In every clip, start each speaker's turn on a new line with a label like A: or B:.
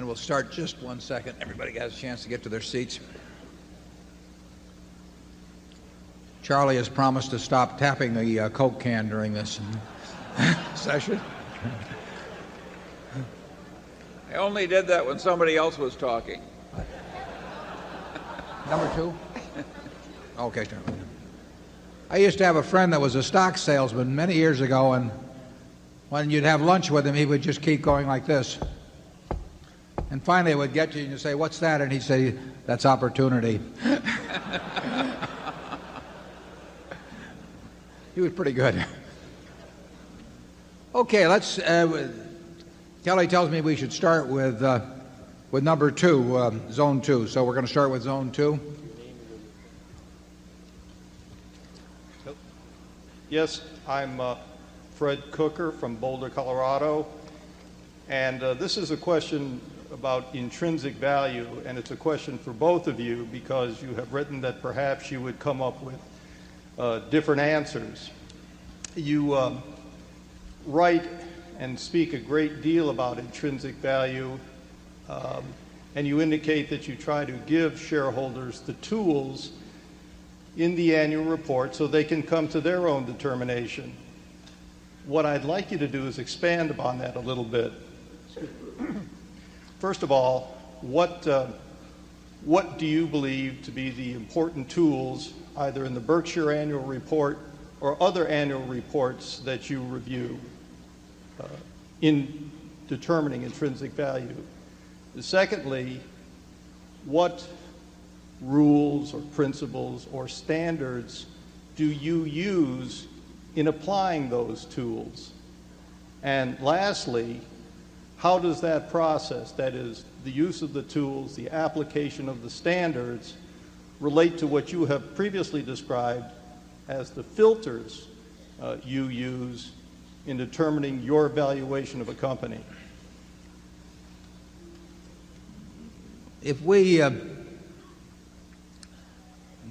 A: And we'll start just 1 second. Everybody has a chance to get to their seats. Charlie has promised to stop tapping the Coke can during this session.
B: I only did that when somebody else was talking.
A: Number 2? Okay, Charlie. I used to have a friend that was a stock salesman many years ago, and when you'd have lunch with him, he would just keep going like this. And finally, it would get you and you'd say, "What's that?" And he'd say, "That's opportunity." He was pretty good. Okay, let's. Kelly tells me we should start with number 2, zone 2. So we're going to start with zone 2.
C: Yes, I'm Fred Cooker from Boulder, Colorado. And this is a question about intrinsic value, and it's a question for both of you because you have written that perhaps you would come up with different answers. You write and speak a great deal about intrinsic value, and you indicate that you try to give shareholders the tools in the annual report so they can come to their own determination. What I'd like you to do is expand upon that a little bit. First of all, what do you believe to be the important tools, either in the Berkshire annual report or other annual reports that you review in determining intrinsic value? Secondly, what rules or principles or standards do you use in applying those tools? And lastly, how does that process, that is, the use of the tools, the application of the standards, relate to what you have previously described as the filters you use in determining your valuation of a company?
A: If we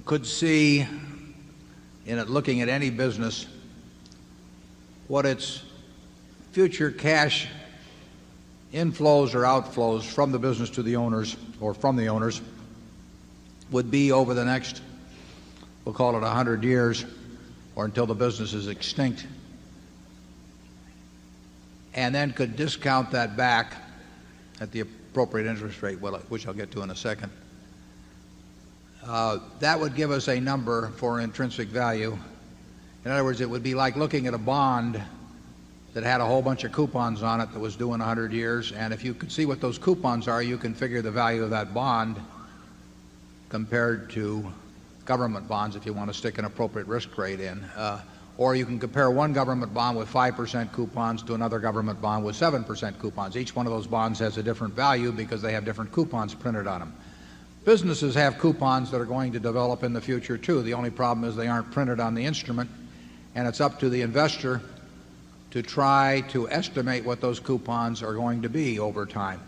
A: could see in it, looking at any business, what its future cash inflows or outflows from the business to the owners or from the owners would be over the next, we'll call it 100 years, or until the business is extinct, and then could discount that back at the appropriate interest rate, which I'll get to in a second, that would give us a number for intrinsic value. In other words, it would be like looking at a bond that had a whole bunch of coupons on it that was due in 100 years, and if you could see what those coupons are, you can figure the value of that bond compared to government bonds if you want to stick an appropriate risk rate in. Or you can compare one government bond with 5% coupons to another government bond with 7% coupons. Each one of those bonds has a different value because they have different coupons printed on them. Businesses have coupons that are going to develop in the future too. The only problem is they aren't printed on the instrument, and it's up to the investor to try to estimate what those coupons are going to be over time.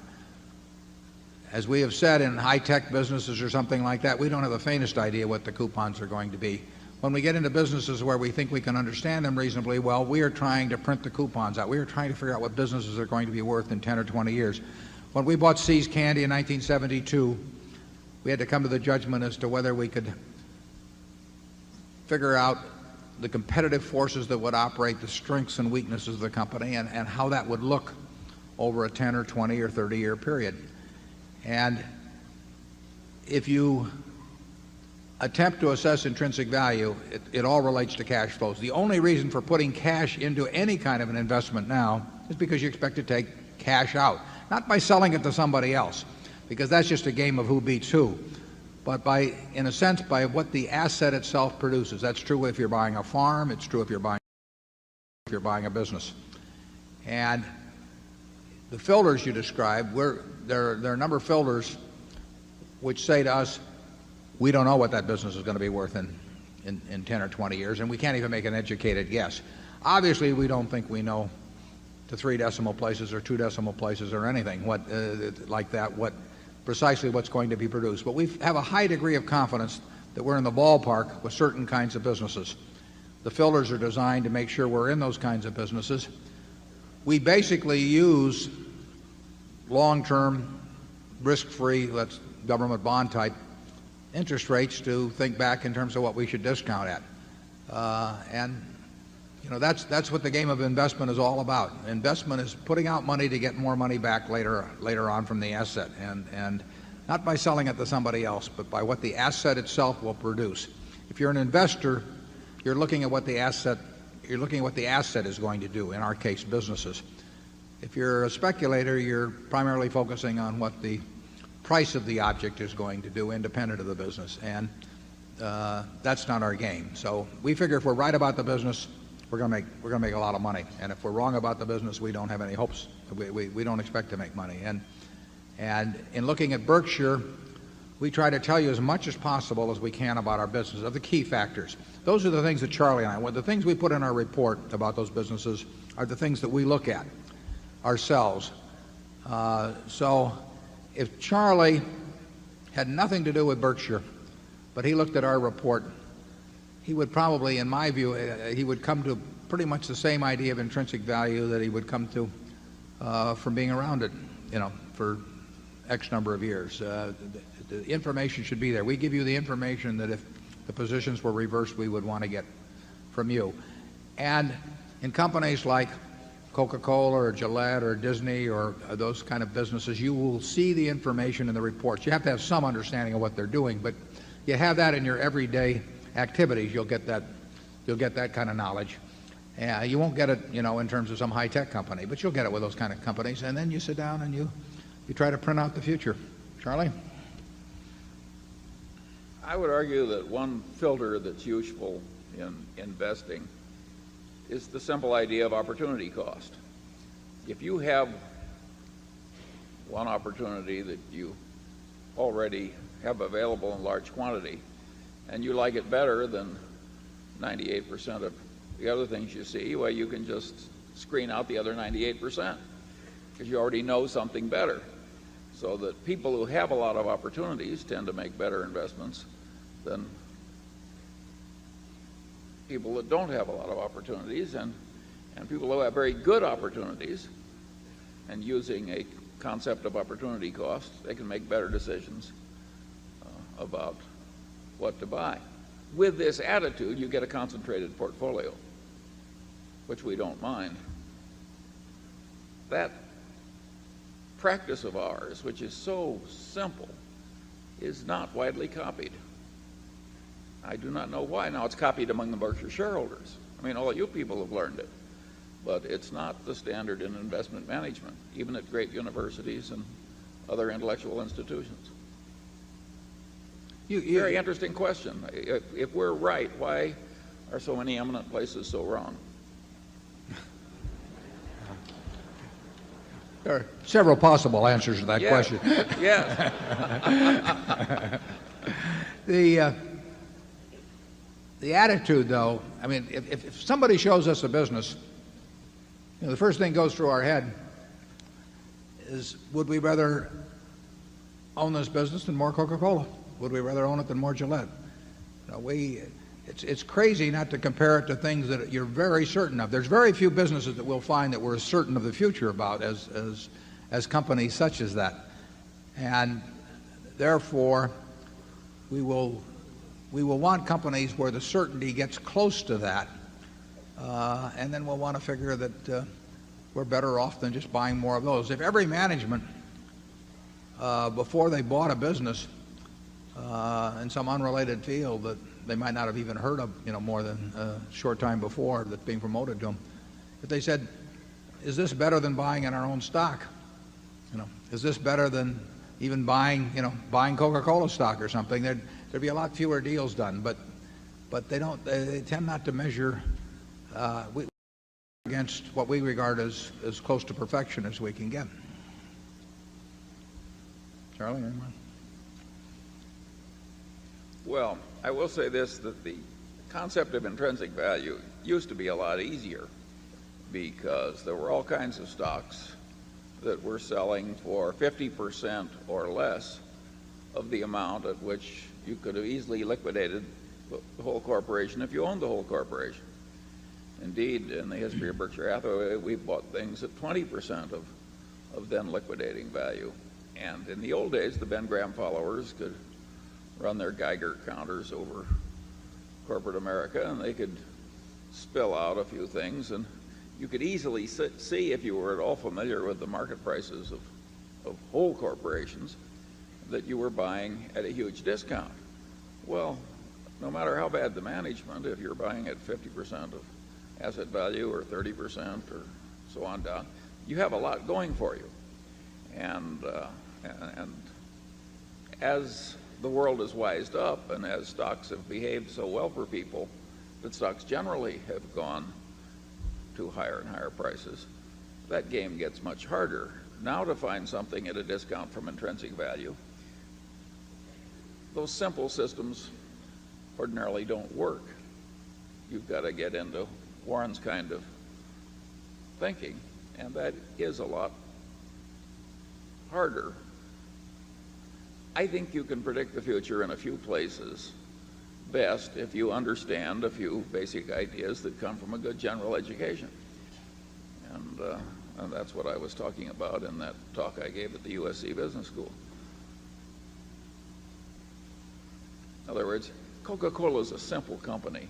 A: As we have said, in high-tech businesses or something like that, we don't have the faintest idea what the coupons are going to be. When we get into businesses where we think we can understand them reasonably well, we are trying to print the coupons out. We are trying to figure out what businesses are going to be worth in 10 or 20 years. When we bought See's Candy in 1972, we had to come to the judgment as to whether we could figure out the competitive forces that would operate the strengths and weaknesses of the company and how that would look over a 10 or 20 or 30-year period. And if you attempt to assess intrinsic value, it all relates to cash flows. The only reason for putting cash into any kind of an investment now is because you expect to take cash out. Not by selling it to somebody else, because that's just a game of who beats who, but by, in a sense, by what the asset itself produces. That's true if you're buying a farm. It's true if you're buying a business. And the filters you described, there are a number of filters which say to us, we don't know what that business is going to be worth in 10 or 20 years, and we can't even make an educated guess. Obviously, we don't think we know to 3 decimal places or 2 decimal places or anything like that, precisely what's going to be produced. But we have a high degree of confidence that we're in the ballpark with certain kinds of businesses. The filters are designed to make sure we're in those kinds of businesses. We basically use long-term risk-free, that's government bond type interest rates to think back in terms of what we should discount at. And that's what the game of investment is all about. Investment is putting out money to get more money back later on from the asset, and not by selling it to somebody else, but by what the asset itself will produce. If you're an investor, you're looking at what the asset is going to do, in our case, businesses. If you're a speculator, you're primarily focusing on what the price of the object is going to do, independent of the business, and that's not our game. So we figure if we're right about the business, we're going to make a lot of money, and if we're wrong about the business, we don't have any hopes. We don't expect to make money. And in looking at Berkshire, we try to tell you as much as possible as we can about our business, of the key factors. Those are the things that Charlie and the things we put in our report about those businesses are the things that we look at ourselves. So if Charlie had nothing to do with Berkshire, but he looked at our report, he would probably, in my view, he would come to pretty much the same idea of intrinsic value that he would come to from being around it, for X number of years. The information should be there. We give you the information that if the positions were reversed, we would want to get from you. And in companies like Coca-Cola or Gillette or Disney or those kind of businesses, you will see the information in the reports. You have to have some understanding of what they're doing, but you have that in your everyday activities. You'll get that kind of knowledge. You won't get it, in terms of some high-tech company, but you'll get it with those kind of companies. And then you sit down and you try to print out the future. Charlie?
B: I would argue that one filter that's useful in investing is the simple idea of opportunity cost. If you have one opportunity that you already have available in large quantity and you like it better than 98% of the other things you see, well, you can just screen out the other 98% because you already know something better. So that people who have a lot of opportunities tend to make better investments than people that don't have a lot of opportunities, and people who have very good opportunities, and using a concept of opportunity cost, they can make better decisions about what to buy. With this attitude, you get a concentrated portfolio, which we don't mind. That practice of ours, which is so simple, is not widely copied. I do not know why. Now, it's copied among the Berkshire shareholders. I mean, all you people have learned it. But it's not the standard in investment management, even at great universities and other intellectual institutions. Very interesting question. If we're right, why are so many eminent places so wrong?
A: There are several possible answers to that question.
B: Yes.
A: The attitude, though, I mean, if somebody shows us a business, the first thing goes through our head is, would we rather own this business than more Coca-Cola? Would we rather own it than more Gillette? It's crazy not to compare it to things that you're very certain of. There's very few businesses that we'll find that we're certain of the future about as companies such as that. And therefore, we will want companies where the certainty gets close to that, and then we'll want to figure that we're better off than just buying more of those. If every management, before they bought a business in some unrelated field that they might not have even heard of, more than a short time before that's being promoted to them, if they said, is this better than buying in our own stock? Is this better than even buying Coca-Cola stock or something? There'd be a lot fewer deals done, but they tend not to measure against what we regard as close to perfection as we can get. Charlie, anyone?
B: Well, I will say this, that the concept of intrinsic value used to be a lot easier because there were all kinds of stocks that were selling for 50% or less of the amount at which you could have easily liquidated the whole corporation if you owned the whole corporation. Indeed, in the history of Berkshire Hathaway, we bought things at 20% of then liquidating value. And in the old days, the Ben Graham followers could run their Geiger counters over corporate America, and they could spill out a few things, and you could easily see, if you were at all familiar with the market prices of whole corporations, that you were buying at a huge discount. Well, no matter how bad the management, if you're buying at 50% of asset value or 30% or so on down, you have a lot going for you. And as the world has wised up and as stocks have behaved so well for people that stocks generally have gone to higher and higher prices, that game gets much harder. Now to find something at a discount from intrinsic value, those simple systems ordinarily don't work. You've got to get into Warren's kind of thinking, and that is a lot harder. I think you can predict the future in a few places best if you understand a few basic ideas that come from a good general education. And that's what I was talking about in that talk I gave at the USC Business School. In other words, Coca-Cola is a simple company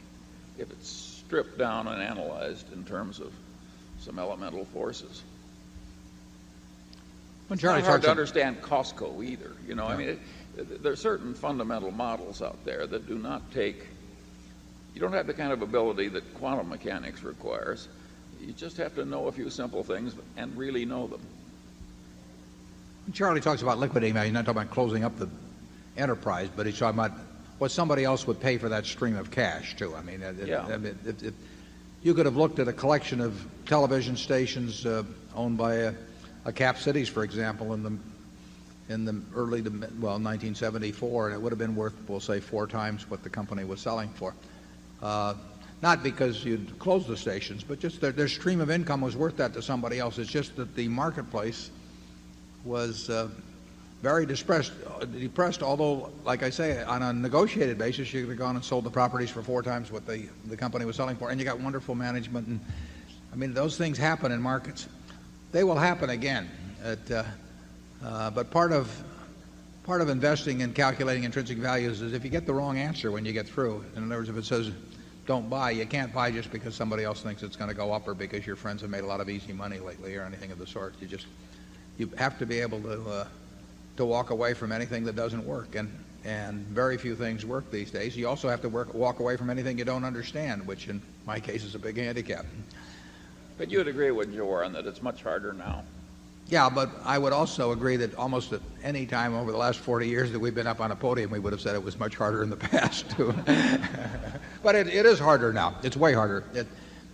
B: if it's stripped down and analyzed in terms of some elemental forces. It's not hard to understand Costco either. You know, I mean, there are certain fundamental models out there that do not take. You don't have the kind of ability that quantum mechanics requires. You just have to know a few simple things and really know them.
A: Charlie talks about liquidating value. He's not talking about closing up the enterprise, but he's talking about what somebody else would pay for that stream of cash too. I mean, if you could have looked at a collection of television stations owned by a Cap Cities, for example, in the early to 1974, and it would have been worth, we'll say, 4 times what the company was selling for. Not because you'd closed the stations, but just their stream of income was worth that to somebody else. It's just that the marketplace was very depressed, although, like I say, on a negotiated basis, you could have gone and sold the properties for 4 times what the company was selling for, and you got wonderful management. And I mean, those things happen in markets. They will happen again. But part of investing and calculating intrinsic values is if you get the wrong answer when you get through. In other words, if it says don't buy, you can't buy just because somebody else thinks it's going to go up or because your friends have made a lot of easy money lately or anything of the sort. You have to be able to walk away from anything that doesn't work, and very few things work these days. You also have to walk away from anything you don't understand, which in my case is a big handicap.
B: But you would agree, wouldn't you, Warren, that it's much harder now?
A: Yeah, but I would also agree that almost at any time over the last 40 years that we've been up on a podium, we would have said it was much harder in the past, too. But it is harder now. It's way harder.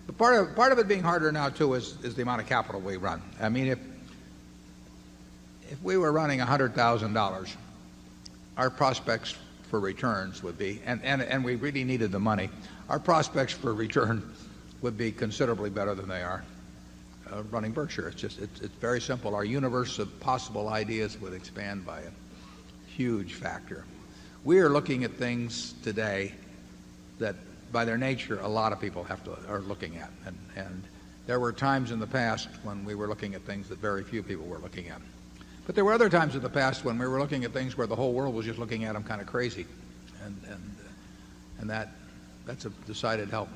A: But part of it being harder now, too, is the amount of capital we run. I mean, if we were running $100,000, our prospects for returns would be, and we really needed the money, our prospects for return would be considerably better than they are running Berkshire. It's very simple. Our universe of possible ideas would expand by a huge factor. We are looking at things today that, by their nature, a lot of people are looking at, and there were times in the past when we were looking at things that very few people were looking at. But there were other times in the past when we were looking at things where the whole world was just looking at them kind of crazy, and that's a decided help.